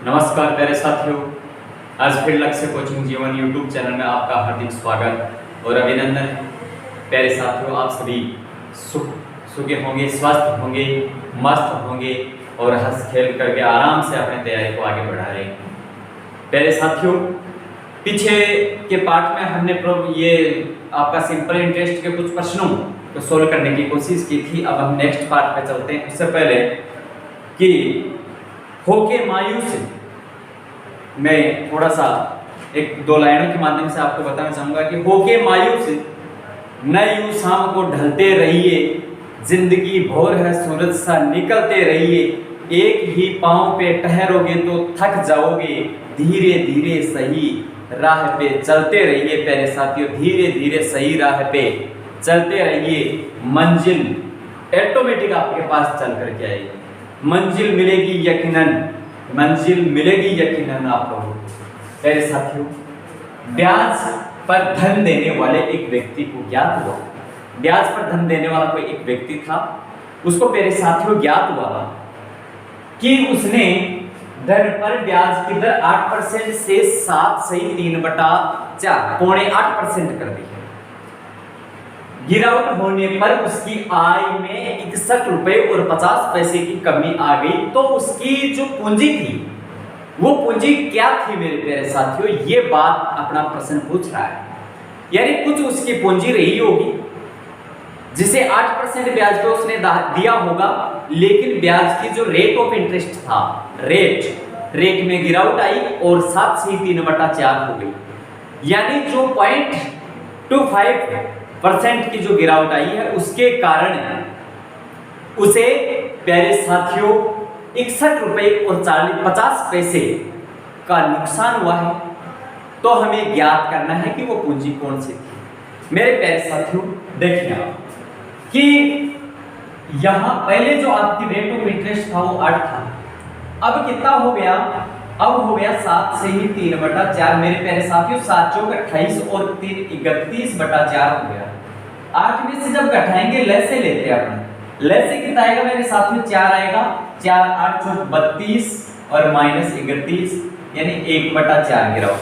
नमस्कार प्यारे साथियों, आज फिर लक्ष्य कोचिंग जीवन यूट्यूब चैनल में आपका हार्दिक स्वागत और अभिनंदन है। प्यारे साथियों, आप सभी सुखी होंगे, स्वस्थ होंगे, मस्त होंगे और हंस खेल करके आराम से अपनी तैयारी को आगे बढ़ा रहे हैं। प्यारे साथियों, पीछे के पार्ट में हमने ये आपका सिंपल इंटरेस्ट के कुछ प्रश्नों को सोल्व करने की कोशिश की थी। अब हम नेक्स्ट पार्ट पे चलते हैं। उससे पहले कि होके मायूस, मैं थोड़ा सा एक दो लाइनों के माध्यम से आपको बताना चाहूंगा कि होके मायूस न यूं शाम को ढलते रहिए, जिंदगी भोर है सूरज सा निकलते रहिए, एक ही पांव पे ठहरोगे तो थक जाओगे, धीरे धीरे सही राह पे चलते रहिए। प्यारे साथियों, धीरे धीरे सही राह पे चलते रहिए, मंजिल ऑटोमेटिक आपके पास चल करके आएगी। मंजिल मिलेगी यकीनन, मंजिल मिलेगी यकीनन आप लोगों को। प्यारे साथियों, ब्याज पर धन देने वाले एक व्यक्ति को ज्ञात हुआ, ब्याज पर धन देने वाला कोई एक व्यक्ति था, उसको प्यारे साथियों ज्ञात हुआ कि उसने धन पर ब्याज की दर 8% से 7.3/4 पौने 8% कर दी है। गिरावट होने पर उसकी आय में 61 रुपए और 50 पैसे की कमी आ गई। तो उसकी जो पूंजी थी, वो पूंजी क्या थी मेरे प्यारे साथियों, ये बात अपना प्रश्न पूछ रहा है। यानी कुछ उसकी पूंजी रही होगी जिसे 8% ब्याज पे उसने दिया होगा, लेकिन ब्याज की जो रेट ऑफ इंटरेस्ट था, रेट में गिरावट आई और 7.3/4 हो गई। यानी जो 0.25% की जो गिरावट आई है, उसके कारण उसे प्यारे साथियों 61 रुपए और 50 पैसे का नुकसान हुआ है। तो हमें ज्ञात करना है कि वो पूंजी कौन सी थी। मेरे प्यारे साथियों, देखिए आप कि यहां पहले जो आपकी रेट ऑफ इंटरेस्ट था वो 8 था, अब कितना हो गया, अब हो गया 7.3/4। मेरे प्यारे साथियों, 7 चौक 28 और 3 31/4 हो गया। 8 में से जब घटाएंगे, लेस से लेते हैं अपन, लेस से कितना आएगा मेरे साथियों, 4 आएगा। 4 8 चौक 32 और माइनस 31, यानी 1/4 गिरावट।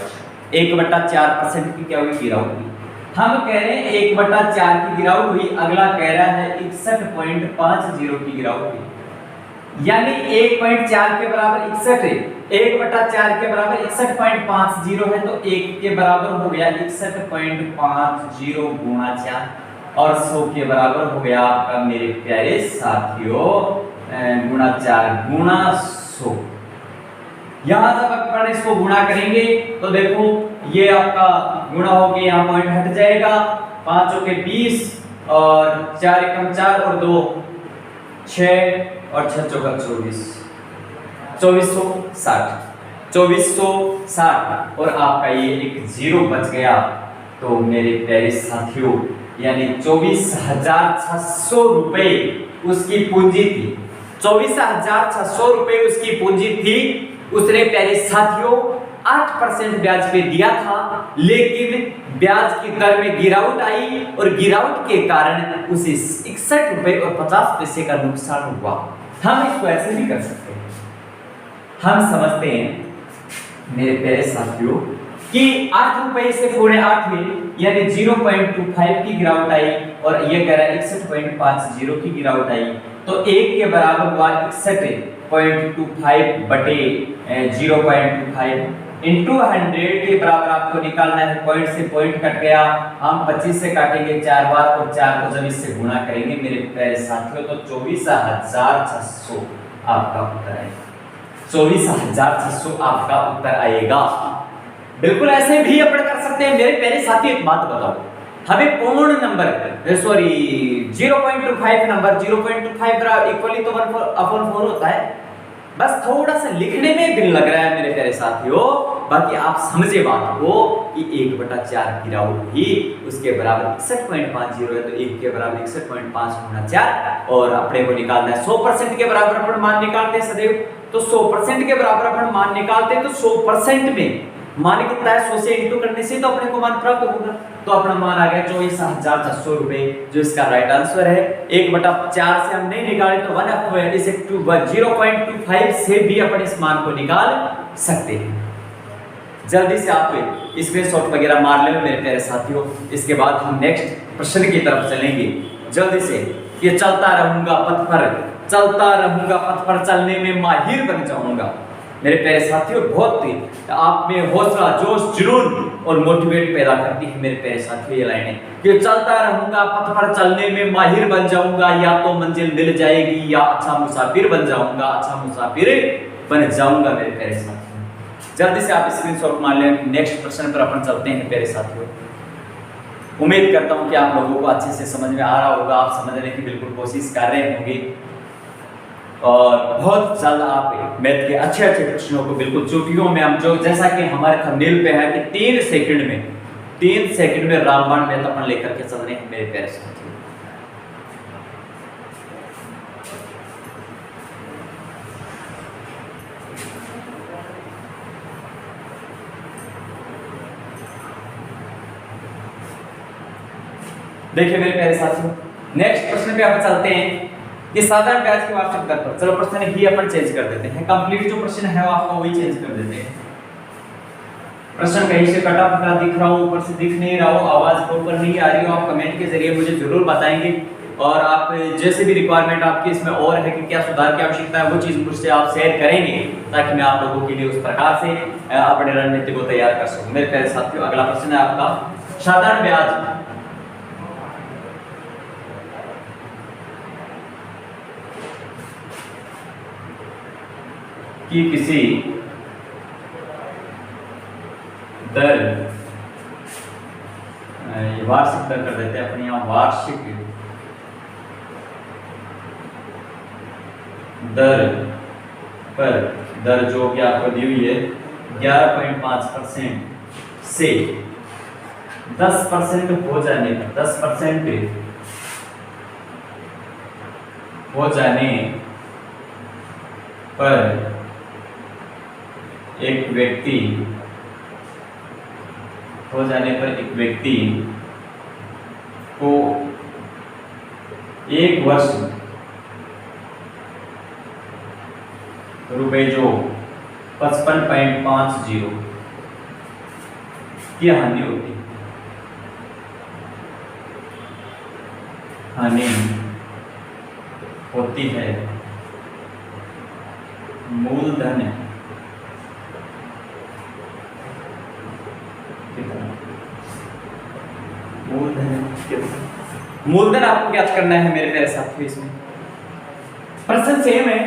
1/4% की क्या हुई, गिरावट हुई। हम कह रहे हैं 1/4 की गिरावट हुई, अगला कह रहा है 61.50 की गिरावट हुई। यानी 1.4 के बराबर 61 है, 1/4 के बराबर 61.50 है, तो 1 के बराबर हो गया 61.50 गुणा 4 और 100 के बराबर हो गया आपका मेरे प्यारे साथियों गुणा 4 गुणा 100। यहां जब अपन इसको गुणा करेंगे तो देखो ये आपका गुणा होके यहाँ पॉइंट हट जाएगा। 5 चौके 20 और 4 एकम 4 और 2 6 और 6 चौका 24, 2460 और आपका ये एक जीरो बच गया। तो मेरे प्यारे साथियों, यानी 24,600 रुपए उसकी पूंजी थी। 24,600 रुपए उसकी पूंजी थी। उसने प्यारे साथियों 8% ब्याज पे दिया था, लेकिन ब्याज की दर में गिरावट आई और गिरावट के कारण उसे 61 रुपए और 50 पैसे का नुकसान हुआ। हम इसको ऐसे भी कर सकते हैं। हम समझते हैं मेरे प्यारे साथियों कि 8 रुपए से पौने 8 हुए, यानी 0.25 की गिरावट आई और ये कह रहा है 61.50 की गिरावट आई। तो 1 के बराबर हुआ 61.25 बटे 0.25 इंटू 100 के बराबर आपको निकालना है। पॉइंट से पॉइंट कट गया, हम 25 से काटेंगे 4 बार और 4 को जब इससे गुणा करेंगे मेरे प्यारे साथियों, तो 24,600 आपका उत्तर आएगा। 24,600 आपका उत्तर आएगा। बिल्कुल ऐसे भी अपन कर सकते हैं। मेरे प्यारे साथी, एक बात बताओ, हमें पूर्ण नंबर सॉरी 0.25 नंबर 0.25 इक्वली तो 1/4 होता है। बस थोड़ा सा लिखने में दिल लग रहा है मेरे प्यारे साथियों, बाकी आप समझे बात को कि 1/4 गिरावट हुई, उसके बराबर 61.50 है, तो 1 के बराबर 61.5 गुणा 4 और अपने को निकालना है 100% के बराबर अपन मान निकालते हैं सदैव। तो 100% के बराबर अपन मान निकालते हैं, तो 100% में मान कितना है, 100 से इंटू करने से तो अपने को मान प्राप्त होगा। तो अपना मान आ गया 24,600 रुपए, जो इसका राइट आंसर है। 1/4 से हम नहीं निकाले तो 0.25 से भी अपन इस मान को निकाल सकते हैं। जल्दी से आप स्क्रीनशॉट वगैरह मार लें मेरे प्यारे साथियों। इसके बाद हम नेक्स्ट प्रश्न की तरफ चलेंगे जल्दी से। ये चलता रहूंगा पथ पर चलने में माहिर बन जाऊंगा। मेरे प्यारे साथियों, बहुत आप में हौसला, जोश, जुनून और मोटिवेट पैदा करती है मेरे प्यारे साथियों ये लाइनें। कि चलता रहूंगा पथ पर चलने में माहिर बन जाऊंगा, या तो मंजिल मिल जाएगी या अच्छा मुसाफिर बन जाऊंगा, मेरे प्यारे साथियों। जल्दी से आप स्क्रीनशॉट मार लें। नेक्स्ट प्रश्न पर अपन चलते हैं प्यारे साथियों। उम्मीद करता हूं कि आप लोगों को अच्छे से समझ में आ रहा होगा, आप समझने की बिल्कुल कोशिश कर रहे होंगे और बहुत जल्द आप मैथ के अच्छे प्रश्नों को बिल्कुल चुटकियों में हम जो जैसा कि हमारे थंबनेल पे है कि 3 सेकंड में रामबाण मैथ अपन लेकर के चल रहे हैं मेरे प्यारे साथियों। देखिए मेरे प्यारे साथियों, नेक्स्ट प्रश्न पे अपन चलते हैं। ये साधारण ब्याज की वार्षिक दर पर, चलो प्रश्न ही अपन चेंज कर देते हैं, कंप्लीट जो प्रश्न है वो आपको वही चेंज कर देते हैं। प्रश्न कहीं से कटा फटा दिख रहा हो, ऊपर से दिख नहीं रहा हो, आवाज प्रॉपर नहीं आ रही हो, आप कमेंट के जरिए मुझे जरूर बताएंगे। और आप जैसे भी रिक्वायरमेंट आपकी इसमें और है कि क्या सुधार की आवश्यकता है, वो चीज मुझसे आप शेयर करेंगे ताकि मैं आप लोगों के लिए उस प्रकार से अपने रणनीति को तैयार कर सकूं। मेरे प्यारे साथियों, अगला प्रश्न है आपका साधारण ब्याज कि किसी दर, वार्षिक दर कर देते हैं अपने यहाँ, वार्षिक दर पर दर जो कि आपको दी हुई है 11.5% से 10% हो जाने पर, 10% हो जाने पर एक व्यक्ति को 1 वर्ष रुपए जो 55.50 की हानि होती है। मूलधन आपको ज्ञात करना है मेरे प्यारे साथियों। इसमें प्रश्न सेम है,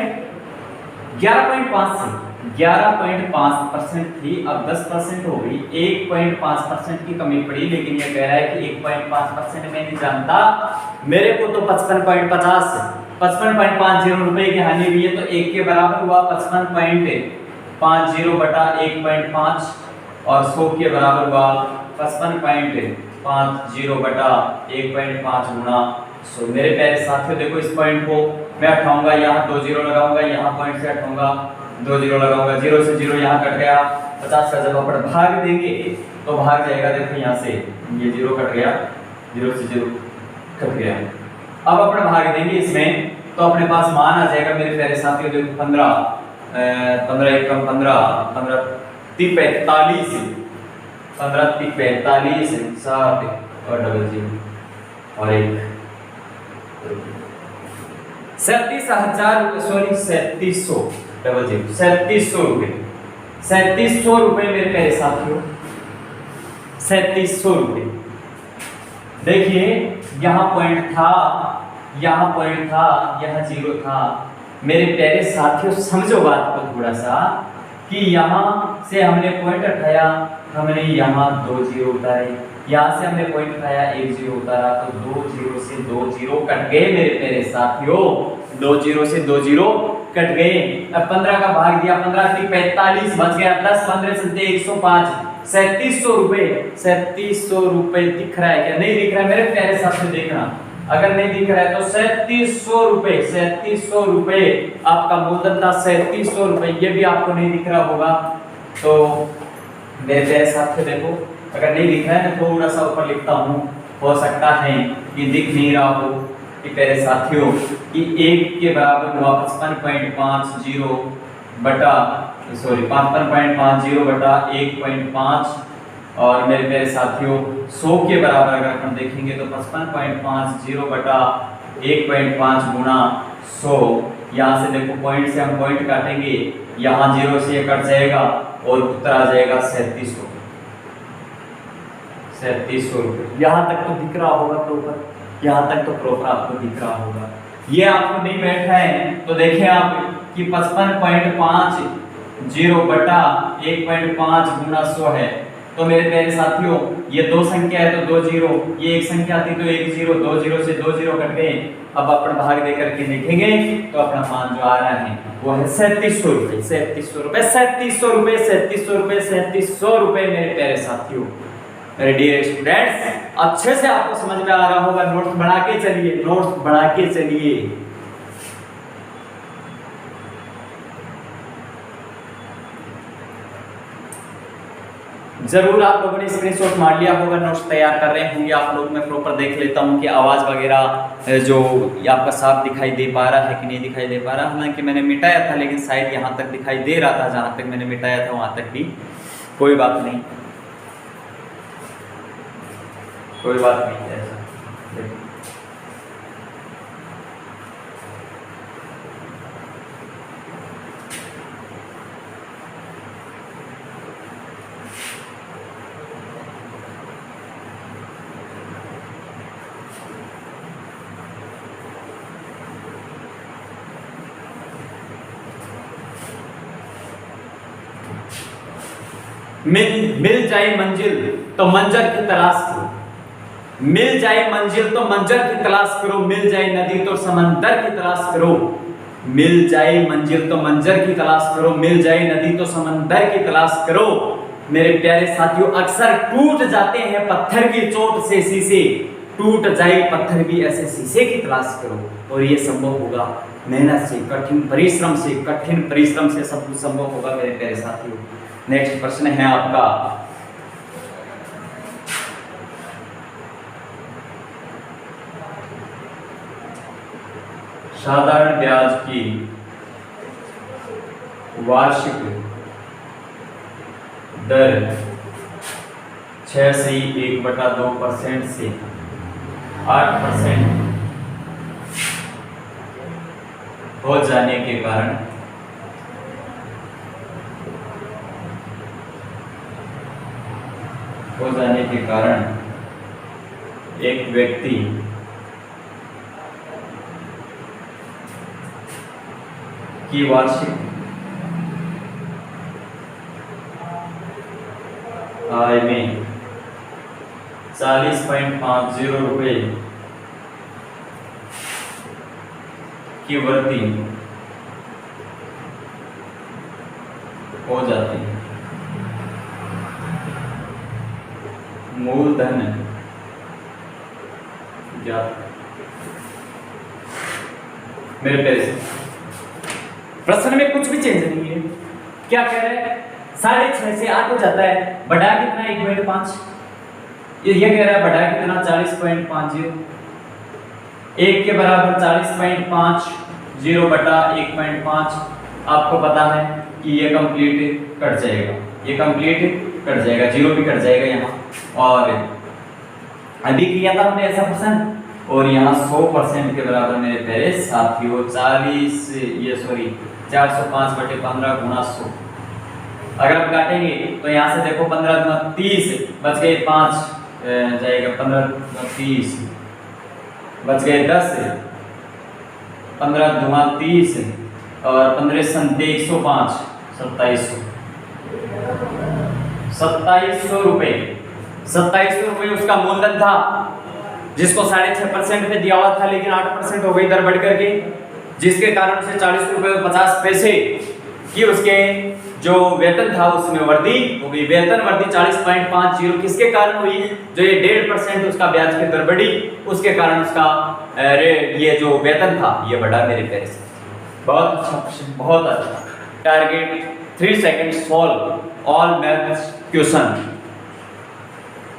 11.5% थी, अब 10% हो गई, 1.5% की कमी पड़ी, लेकिन ये कह रहा है कि 1.5% में नहीं जानता, मेरे को तो 55.50 रुपए की हानि हुई है, तो 1 के बराबर हुआ 55.50 बटा 1.5 और 100 के बराबर हुआ 55.50 बटा 1.5 गुणा 100। मेरे प्यारे साथियों देखो, इस पॉइंट को मैं उठाऊंगा, यहाँ 2 जीरो लगाऊंगा, यहाँ पॉइंट से हटाऊंगा, 2 जीरो लगाऊंगा, 0 से 0 यहाँ कट गया, 50 का जब अपन भाग देंगे तो भाग जाएगा। देखो यहाँ से ये 0 कट गया, 0 से 0 कट गया। अब अपन भाग देंगे इसमें तो अपने पास मान आ जाएगा मेरे प्यारे साथियों। देखो 15 1 कम 15, 15 3 45, 15 3 45, 7 और डबल 0 और 1, 37,000 डबल 0, 3700 रुपए, 3700 रुपए मेरे प्यारे साथियों, 3700 रुपए। देखिए यहाँ पॉइंट था, यहाँ 0 था। मेरे प्यारे साथियों समझो बात को थोड़ा सा, कि यहाँ से हमने पॉइंट उठाया, हमने यहाँ 2 जीरो उतारे, यहाँ से हमने पॉइंट उठाया 1 जीरो उतारा, तो 2 जीरो से 2 जीरो कट गए मेरे प्यारे साथियों, 2 जीरो से 2 जीरो कट गए। अब 15 का भाग दिया, 15 3 45 बच गया, 10 15 से 105, 3700 रुपए। 3700 रुपए दिख रहा है क्या? नहीं दिख रहा है मेरे प्यारे साथियों, देखना अगर नहीं दिख रहा है तो 3700 रुपए, 3700 रुपए आपका मूलधन था, 3700 रुपए, ये भी आपको नहीं दिख रहा होगा। तो मेरे प्यारे साथियों देखो, अगर नहीं दिख रहा है मैं थोड़ा सा ऊपर लिखता हूँ, हो सकता है कि दिख नहीं रहा हो कि प्यारे साथियों कि 1 के बराबर हुआ 55.50 बटा सॉरी 55.50 बटा 1.5 और मेरे प्यारे साथियों 100 के बराबर अगर हम देखेंगे तो 55.50 बटा 1.5 गुणा 100। यहाँ से देखो पॉइंट से हम पॉइंट काटेंगे, यहाँ 0 से ये कट जाएगा और उत्तर आ जाएगा 3700 रुपये। यहाँ तक तो दिख रहा होगा प्रॉपर, यहाँ तक तो प्रॉपर आपको दिख रहा होगा। ये आपको नहीं बैठा है तो देखें आप कि 55.50 बटा 1.5 गुना 100 है। तो मेरे प्यारे साथियों ये दो संख्या है तो 2 जीरो, ये एक संख्या थी तो 1 जीरो, 2 जीरो से 2 जीरो कट गए। अब अपन भाग दे करके देखेंगे तो अपना मान जो आ रहा है वो है 3700 रुपये, 3700 रुपये, 3700 रुपये, 3700 रुपये, 3700 रुपये। मेरे प्यारे साथियों, मेरे डियर स्टूडेंट्स, अच्छे से आपको समझ में आ रहा होगा। नोट्स बढ़ा के चलिए, नोट्स बढ़ा के चलिए। जरूर आप लोगों ने स्क्रीनशॉट मार लिया होगा, नोट्स तैयार कर रहे होंगे आप लोग। मैं प्रॉपर देख लेता हूँ कि आवाज़ वगैरह जो आपका साफ दिखाई दे पा रहा है कि नहीं दिखाई दे पा रहा। हालांकि मैंने मिटाया था लेकिन शायद यहाँ तक दिखाई दे रहा था, जहाँ तक मैंने मिटाया था वहाँ तक भी। कोई बात नहीं, कोई बात नहीं ऐसा। मिल जाए मंजिल तो मंजर की तलाश करो, मिल जाए मंजिल तो मंजर की तलाश करो, मिल जाए नदी तो समंदर की तलाश करो, मिल जाए मंजिल तो मंजर की तलाश करो, मिल जाए नदी तो समंदर की तलाश करो। मेरे प्यारे साथियों, अक्सर टूट जाते हैं पत्थर की चोट से शीशे, टूट जाए पत्थर भी ऐसे शीशे की तलाश करो। और ये संभव होगा मेहनत से, कठिन परिश्रम से, कठिन परिश्रम से सब कुछ संभव होगा मेरे प्यारे साथियों। नेक्स्ट प्रश्न है आपका, साधारण ब्याज की वार्षिक दर 6 से 1/2% से 8% हो जाने के कारण एक व्यक्ति की वार्षिक आय में 40.50 रुपये की वृद्धि हो जाती है। मूलधन मेरे पैसे, प्रश्न में कुछ भी चेंज नहीं है। क्या कह रहे हैं, 6.5 से 8 हो जाता है, बढ़ा कितना 1.5, ये कह रहा है बढ़ा कितना 40.50, 1 के बराबर 40.50 बटा 1.5। आपको पता है कि ये कंप्लीट कट जाएगा, ये कंप्लीट कट जाएगा, 0 भी कट जाएगा यहाँ। और अभी किया था हमने ऐसा प्रश्न, और यहाँ 100% के बराबर मेरे प्यारे साथियों 405/15 गुणा 100। अगर आप काटेंगे तो यहाँ से देखो 15 गुना 30 बच गए 5 जाएगा, 15 गुना 30 बच गए 10, 15 गुना 30 और 15 संते 105, 2700 रुपये। 2700 रुपये उसका मूलधन था, जिसको 6.5% पे दिया हुआ था, लेकिन 8% हो गई दर बढ़ करके, जिसके कारण से 40 रुपये 50 पैसे की उसके जो वेतन था उसमें वृद्धि हो गई। वेतन वृद्धि 40.50 किसके कारण हुई, जो ये 1.5% उसका ब्याज की दर बढ़ी, उसके कारण उसका ये जो वेतन था ये बढ़ा मेरे प्यारे से। बहुत अच्छा क्वेश्चन, बहुत अच्छा। Target 3 second solve all maths question.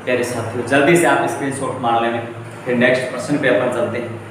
प्यारे साथियों, जल्दी से आप स्क्रीनशॉट मार लें, फिर नेक्स्ट प्रश्न पे अपन चलते हैं।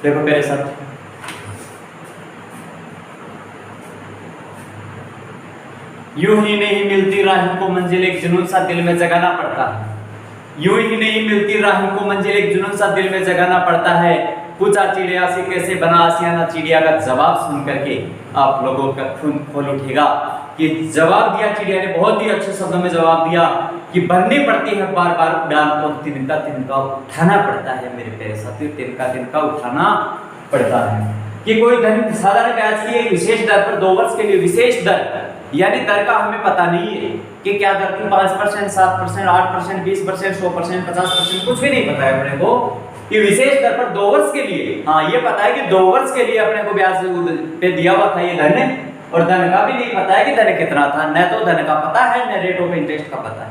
देखो मेरे साथ, यूं ही नहीं मिलती राह को मंजिल, एक जुनून सा दिल में जगाना पड़ता है। यूं ही नहीं मिलती राह को मंजिल, एक जुनून सा दिल में जगाना पड़ता है। पूछा चिड़िया से कैसे बना आसियाना, चिड़िया का जवाब सुन करके आप लोगों का खून खोल उठेगा कि जवाब दिया चिड़िया ने, बहुत ही अच्छे शब्दों में जवाब दिया कि भरनी पड़ती है बार बार उड़ान और तिनका तिनका उठाना पड़ता है मेरे प्यारे साथियों, तिनका तिनका उठाना पड़ता है। कि कोई धन साधारण ब्याज की एक विशेष दर पर 2 वर्ष के लिए विशेष दर, यानी दर का हमें पता नहीं है कि क्या दर थी, 5%, 7%, 8%, 20%, 100%, 50%, कुछ भी नहीं पता है अपने को कि विशेष दर पर 2 वर्ष के लिए। हाँ ये पता है कि 2 वर्ष के लिए अपने को ब्याज पे दिया हुआ था ये धन, और धन का भी नहीं पता है कि धन कितना था। न तो धन का पता है, न रेट ऑफ इंटरेस्ट का पता है,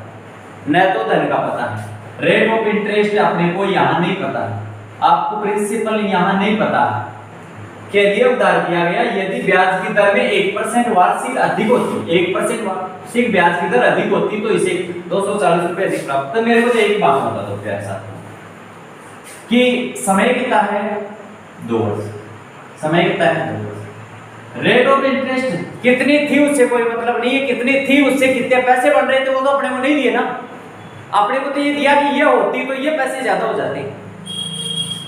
न तो धन का पता है। रेट ऑफ इंटरेस्ट अपने को यहाँ नहीं पता है, आपको प्रिंसिपल यहाँ नहीं पता है। के लिए उधार किया गया यदि ब्याज की दर में 1% वार्षिक अधिक होती, 1% वार्षिक ब्याज की दर अधिक होती तो इसे 240 रुपए अधिक प्राप्त। तो मेरे को तो एक बात बता दो प्यारे साथ कि समय कितना है 2 वर्ष, समय कितना है 2 वर्ष। रेट ऑफ इंटरेस्ट कितनी थी उससे कोई मतलब नहीं है, कितनी थी उससे कितने पैसे बन रहे थे वो तो अपने को नहीं दिए ना। अपने को तो ये दिया कि ये होती तो ये पैसे ज्यादा हो जाते,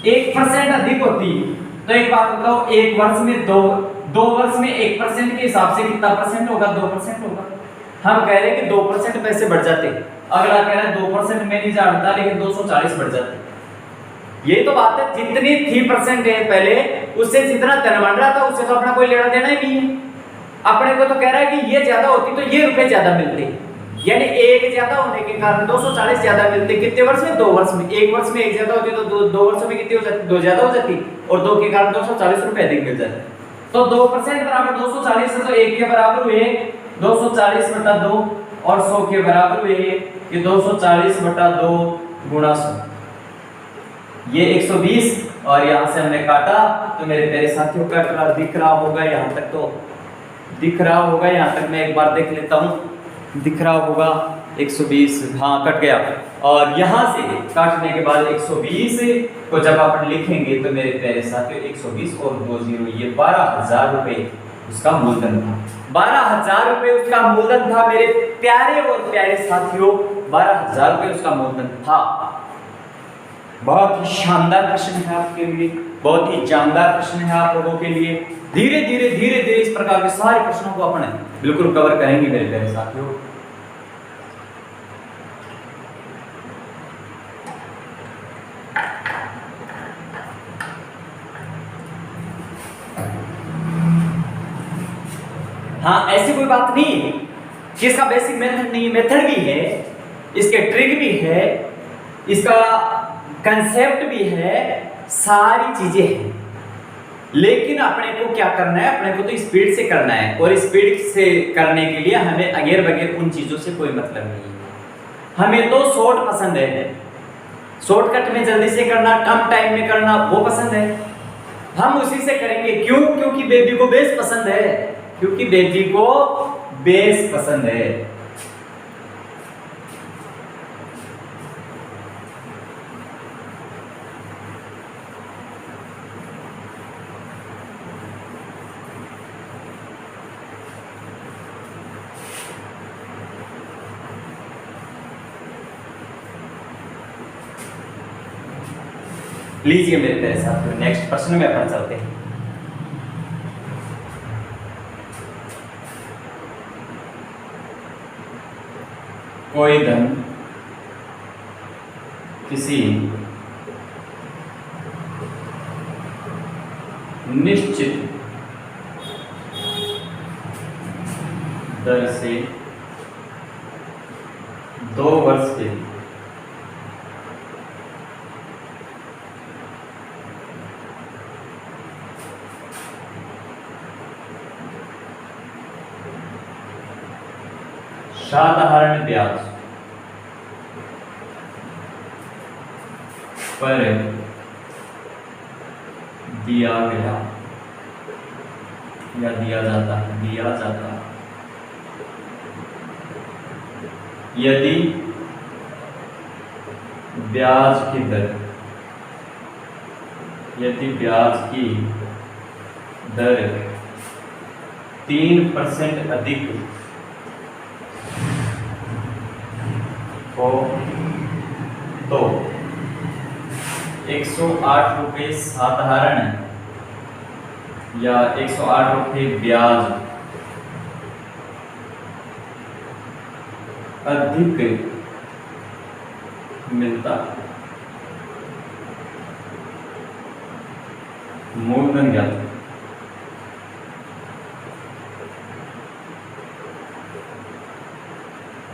1% अधिक होती। तो एक बात बताओ, एक वर्ष में दो वर्ष में 1% के हिसाब से कितना परसेंट होगा, 2% होगा। हम कह रहे हैं कि 2% पैसे बढ़ जाते, अगला कह रहा है 2% में नहीं जानता लेकिन 240 बढ़ जाते। यही तो बात है, जितनी थी परसेंट है पहले उससे जितना धन बन रहा था उससे तो अपना कोई लेना देना ही नहीं है। अपने को तो कह रहा है कि ये ज्यादा होती तो ये रुपए ज्यादा मिलते, यानी एक ज्यादा होने के कारण 240 ज्यादा मिलते। कितने वर्ष में 2 वर्ष में। एक वर्ष में एक ज्यादा होती तो 2 वर्षों में कितनी हो जाती, 2 ज्यादा हो जाती, और 2 के कारण 240 रुपए अधिक मिल जाते। तो 2% बराबर 240 है, तो 1 के बराबर हुए 240 बटा 2, और 100 के बराबर हुए ये 240 बटा 2 गुणा 100, ये 120। और यहाँ से हमने काटा तो मेरे प्यारे साथियों का दिख रहा होगा, यहाँ तक तो दिख रहा होगा। यहाँ तक मैं एक बार देख लेता हूँ, दिख रहा होगा 120, हाँ कट गया। और यहाँ से काटने के बाद 120 को जब अपन लिखेंगे तो मेरे प्यारे साथियों 120 और 2 जीरो, ये 12,000 रुपए उसका मूलधन था। 12,000 रुपए उसका मूलधन था मेरे प्यारे और प्यारे साथियों, 12,000 रुपए उसका मूलधन था। बहुत ही शानदार प्रश्न है आपके लिए, बहुत ही जानदार प्रश्न है आप लोगों के लिए। धीरे धीरे इस प्रकार के सारे प्रश्नों को अपन बिल्कुल कवर करेंगे मेरे प्यारे साथियों। हाँ ऐसी कोई बात नहीं है कि इसका बेसिक मेथड नहीं, मेथड भी है, इसके ट्रिक भी है, इसका कंसेप्ट भी है, सारी चीजें हैं। लेकिन अपने को क्या करना है, अपने को तो स्पीड से करना है, और स्पीड से करने के लिए हमें अगेर बगैर उन चीजों से कोई मतलब नहीं है। हमें तो शॉर्ट पसंद है, शॉर्टकट में जल्दी से करना, कम टाइम में करना वो पसंद है, हम उसी से करेंगे। क्यों? क्योंकि बेबी को बेस पसंद है, क्योंकि बेबी को बेस पसंद है। लीजिए मेरे प्यारे साथियों, नेक्स्ट प्रश्न में अपन चलते हैं। कोई धन किसी निश्चित दर से 2 वर्ष के साधारण ब्याज पर दिया गया या दिया जाता है यदि ब्याज की दर यदि ब्याज की दर 3% अधिक हो तो 108 रुपये साधारण या 108 रुपये ब्याज अधिक मिलता है। मूलधन ज्ञात,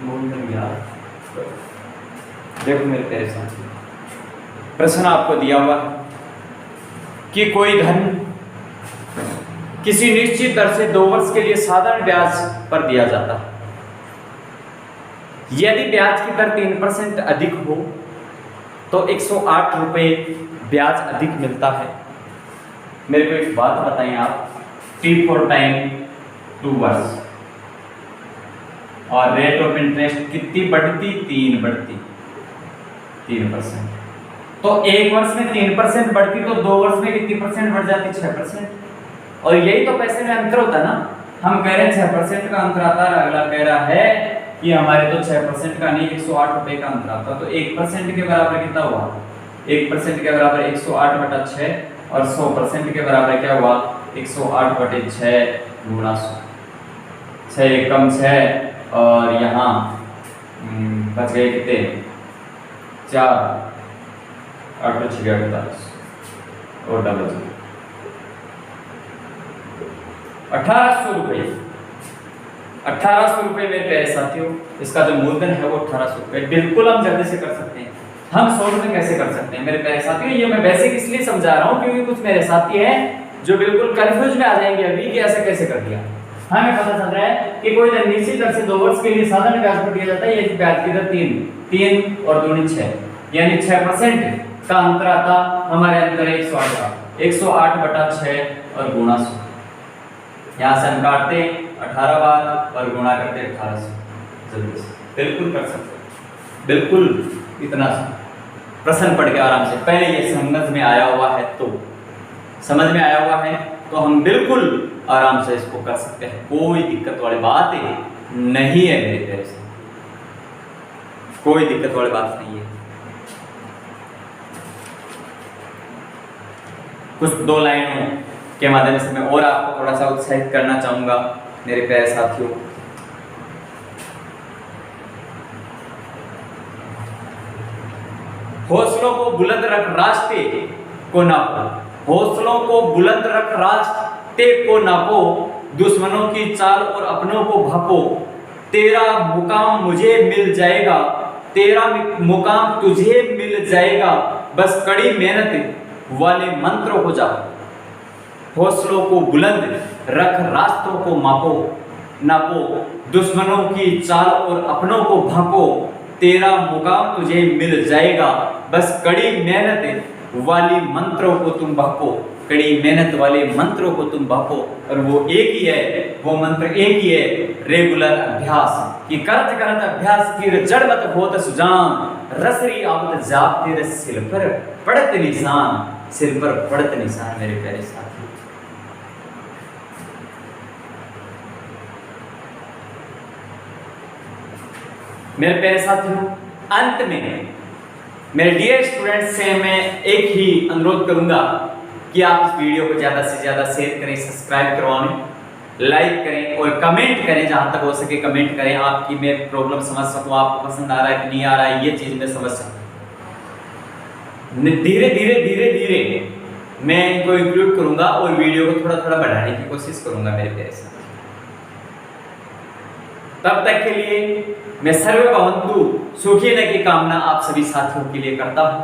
मूलधन ज्ञात। देखो मेरे प्यारे साथी, प्रश्न आपको दिया हुआ है कि कोई धन किसी निश्चित दर से 2 वर्ष के लिए साधारण ब्याज पर दिया जाता है। यदि ब्याज की दर 3% अधिक हो तो 108 रुपये ब्याज अधिक मिलता है। मेरे को एक बात बताएं आप, T फॉर टाइम 2 वर्ष और रेट ऑफ इंटरेस्ट कितनी बढ़ती? 3%। तो 1 वर्ष में 3% बढ़ती तो 2 वर्ष में कितनी परसेंट बढ़ जाती? 6%। और यही तो पैसे में अंतर होता ना। हम कह रहे हैं 6% का अंतर आता है, अगला कह रहा है कि हमारे तो 6% का नहीं 108 रुपये का अंतर आता। तो 1% के बराबर कितना हुआ? 1% के बराबर 108/6 और 100% के बराबर क्या हुआ? 108/6 गुणा 100। 6 एकम 6 और यहाँ बच गए कितने? 4 8 6 48 और डबल 1800 रुपये। 1800 रुपये मेरे प्यारे साथियों, इसका जो मूलधन है वो 1800 रुपये। बिल्कुल हम जल्दी से कर सकते हैं। हम 100 रुपये कैसे कर सकते हैं मेरे प्यारे साथियों? ये मैं बेसिक इसलिए समझा रहा हूँ क्योंकि कुछ मेरे साथी हैं जो बिल्कुल कंफ्यूज में आ जाएंगे अभी कि ऐसा कैसे कर दिया। हमें पता चल रहा है कि कोई धन निश्चित दर से 2 वर्ष के लिए साधारण ब्याज पर दिया जाता है। ये ब्याज की दर 3 और 2 6 यानी 6% का अंतर आता। हमारे अंतर है 108/6 और गुणा 100। यहाँ से हम काटते 18 बार और गुणा करते 1800। जल्दी से बिल्कुल कर सकते, बिल्कुल इतना प्रश्न पढ़ के आराम से। पहले ये समझ में आया हुआ है तो समझ में आया हुआ है तो हम बिल्कुल आराम से इसको कर सकते हैं। कोई दिक्कत वाली बात नहीं है मेरे प्यारे से, कोई दिक्कत वाली बात नहीं है। कुछ 2 लाइनों के माध्यम से मैं और आपको थोड़ा सा उत्साहित करना चाहूंगा मेरे प्यारे साथियों। हौसलों को बुलंद रख रास्ते को नापो, हौसलों को बुलंद रख रास्ते को नापो, दुश्मनों की चाल और अपनों को भापो। तेरा मुकाम मुझे मिल जाएगा, तेरा मुकाम तुझे मिल जाएगा, बस कड़ी मेहनत वाले मंत्रों को जापो। हौसलों को बुलंद रख रास्तों को नापो, दुश्मनों की चाल और अपनों को भापो। तेरा मुकाम तुझे मिल जाएगा, बस कड़ी मेहनत वाली मंत्रों को तुम भापो, कड़ी मेहनत वाले मंत्रों को तुम भापो। और वो एक ही है, वो मंत्र एक ही है, रेगुलर अभ्यास की करत करत अभ्यास की जड़ मत होत सुजान, रसरी आवत जाप तेरे सिर पर पड़त निशान, सिर पर पड़त निशान। मेरे प्यारे साथी, मेरे प्यारे साथियों, अंत में मेरे डियर स्टूडेंट्स से मैं एक ही अनुरोध करूंगा कि आप इस वीडियो को ज़्यादा से ज़्यादा शेयर करें, सब्सक्राइब करवाएं, लाइक करें और कमेंट करें। जहां तक हो सके कमेंट करें, आपकी मैं प्रॉब्लम समझ सकूं, आपको पसंद आ रहा है कि नहीं आ रहा है, ये चीज़ मैं समझ सकूं। धीरे धीरे मैं इनको इंक्लूड करूंगा और वीडियो को थोड़ा थोड़ा बढ़ाने की कोशिश करूंगा मेरे प्यारे साथी। तब तक के लिए मैं सर्वे भवन्तु सुखी न की कामना आप सभी साथियों के लिए करता हूँ।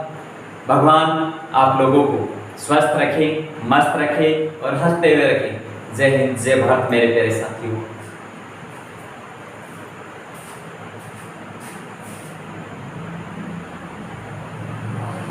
भगवान आप लोगों को स्वस्थ रखे, मस्त रखे और हंसते हुए रखे। जय हिंद, जय भारत मेरे प्यारे साथियों।